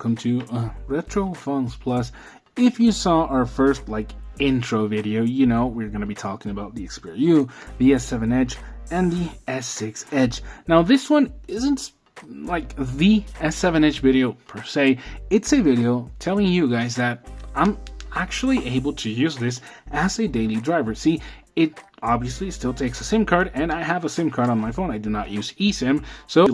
welcome to Retro Phones Plus. If you saw our first intro video, you know we're going to be talking about the Xperia U, the S7 Edge, and the S6 Edge. Now this one isn't like the S7 Edge video per se. It's a video telling you guys that I'm actually able to use this as a daily driver. See, it obviously still takes a SIM card, and I have a SIM card on my phone. I do not use eSIM. So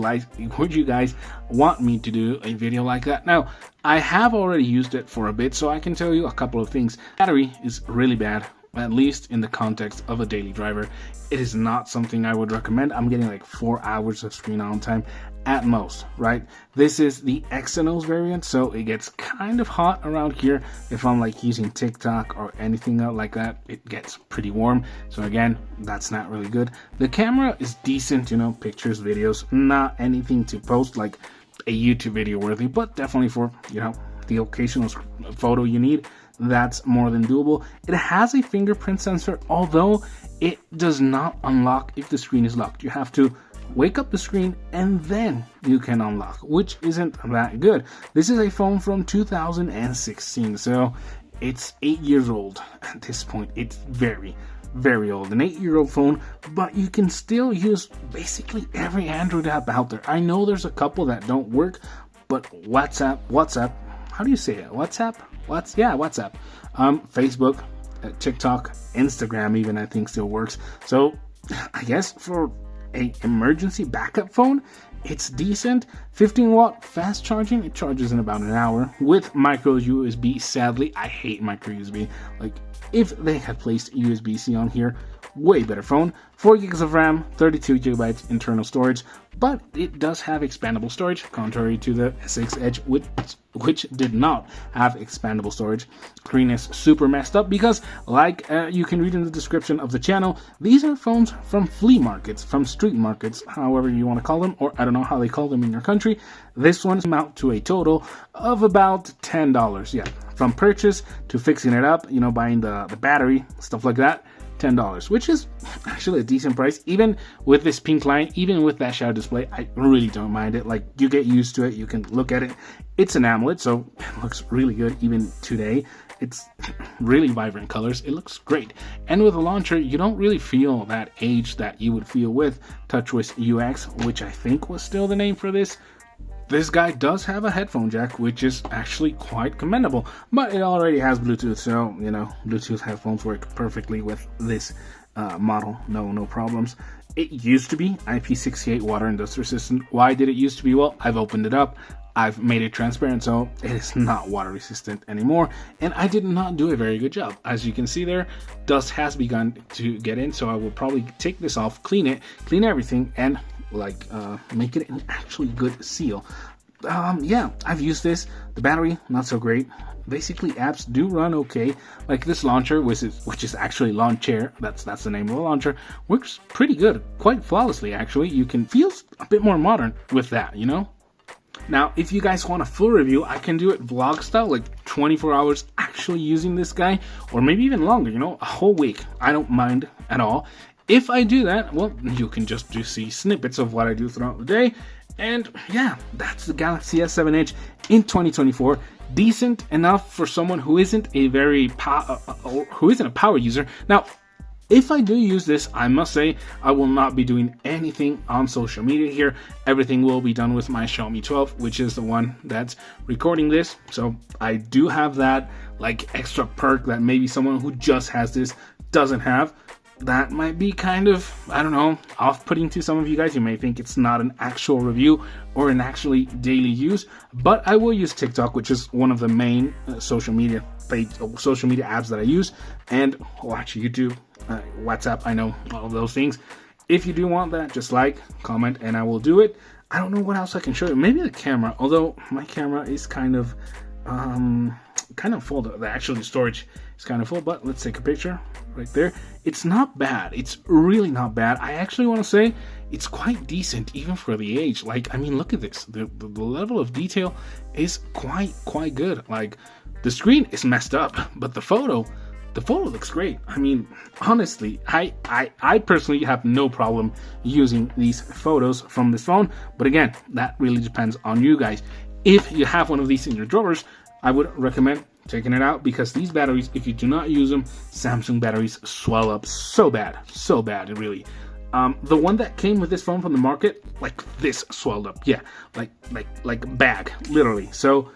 would you guys want me to do a video like that? Now, I have already used it for a bit, so I can tell you a couple of things. Battery is really bad, at least in the context of a daily driver. It is not something I would recommend. I'm getting like 4 hours of screen on time at most, right? This is the Exynos variant, so it gets kind of hot around here. If I'm using TikTok or anything else like that, it gets pretty warm. So again, that's not really good. The camera is decent, pictures, videos, not anything to post like a YouTube video worthy, but definitely for, the occasional photo you need, that's more than doable. It has a fingerprint sensor, although it does not unlock if the screen is locked. You have to wake up the screen and then you can unlock, which isn't that good. This is a phone from 2016, so it's 8 years old at this point. It's very, very old, an 8-year-old phone, but you can still use basically every Android app out there. I know there's a couple that don't work, but WhatsApp, how do you say it? WhatsApp, Facebook, TikTok, Instagram even I think still works. So I guess for a emergency backup phone, it's decent. 15 watt fast charging, it charges in about an hour with micro USB. Sadly, I hate micro USB. If they had placed USB-C on here, way better phone. 4 gigs of RAM, 32 gigabytes internal storage, but it does have expandable storage, contrary to the S6 Edge, which did not have expandable storage. Screen is super messed up because, you can read in the description of the channel, these are phones from flea markets, from street markets, however you want to call them, or I don't know how they call them in your country. This one amounts to a total of about $10. Yeah, from purchase to fixing it up, buying the battery, stuff like that. $10, which is actually a decent price. Even with this pink line, even with that shadow display, I really don't mind it. You get used to it, you can look at it. It's an AMOLED, so it looks really good even today. It's really vibrant colors. It looks great. And with a launcher, you don't really feel that age that you would feel with TouchWiz UX, which I think was still the name for this. This guy does have a headphone jack, which is actually quite commendable, but it already has Bluetooth, so, Bluetooth headphones work perfectly with this model, no problems. It used to be IP68 water and dust resistant. Why did it used to be? Well, I've opened it up, I've made it transparent, so it is not water resistant anymore, and I did not do a very good job. As you can see there, dust has begun to get in, so I will probably take this off, clean everything, and make it an actually good seal. Yeah, I've used this. The battery, not so great. Basically, apps do run okay. This launcher, which is actually Launcher, that's the name of the launcher, works pretty good, quite flawlessly actually. You can feel a bit more modern with that, Now, if you guys want a full review, I can do it vlog style, 24 hours actually using this guy, or maybe even longer, a whole week. I don't mind at all. If I do that, well, you can just see snippets of what I do throughout the day. And yeah, that's the Galaxy S7 Edge in 2024. Decent enough for someone who isn't a power user. Now, if I do use this, I must say I will not be doing anything on social media here. Everything will be done with my Xiaomi 12, which is the one that's recording this. So I do have that extra perk that maybe someone who just has this doesn't have. That might be kind of, I don't know, off-putting to some of you guys. You may think it's not an actual review or an actually daily use, but I will use TikTok, which is one of the main social media apps that I use, and watch YouTube, WhatsApp, I know, all of those things. If you do want that, just comment, and I will do it. I don't know what else I can show you. Maybe the camera, although my camera is kind of full. The storage is kind of full, but let's take a picture right there. It's not bad. It's really not bad. I actually want to say it's quite decent even for the age. Look at this. The level of detail is quite good. The screen is messed up, but the photo looks great. Honestly, I personally have no problem using these photos from this phone, but again, that really depends on you guys. if you have one of these in your drawers, I would recommend taking it out, because these batteries, if you do not use them, Samsung batteries swell up so bad, really. The one that came with this phone from the market, like this, swelled up. Yeah, like a bag, literally. So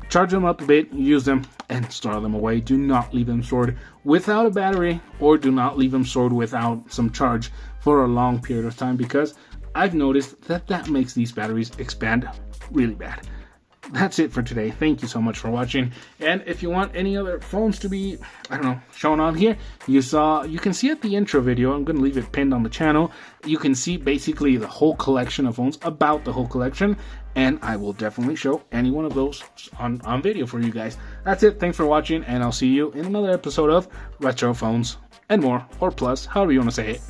charge them up a bit, use them, and store them away. Do not leave them stored without a battery, or do not leave them stored without some charge for a long period of time, because I've noticed that makes these batteries expand really bad. That's it for today. Thank you so much for watching. And if you want any other phones to be, shown on here, you can see at the intro video, I'm going to leave it pinned on the channel. You can see basically the whole collection of phones, about the whole collection, and I will definitely show any one of those on video for you guys. That's it. Thanks for watching, and I'll see you in another episode of Retro Phones and More, or Plus, however you want to say it.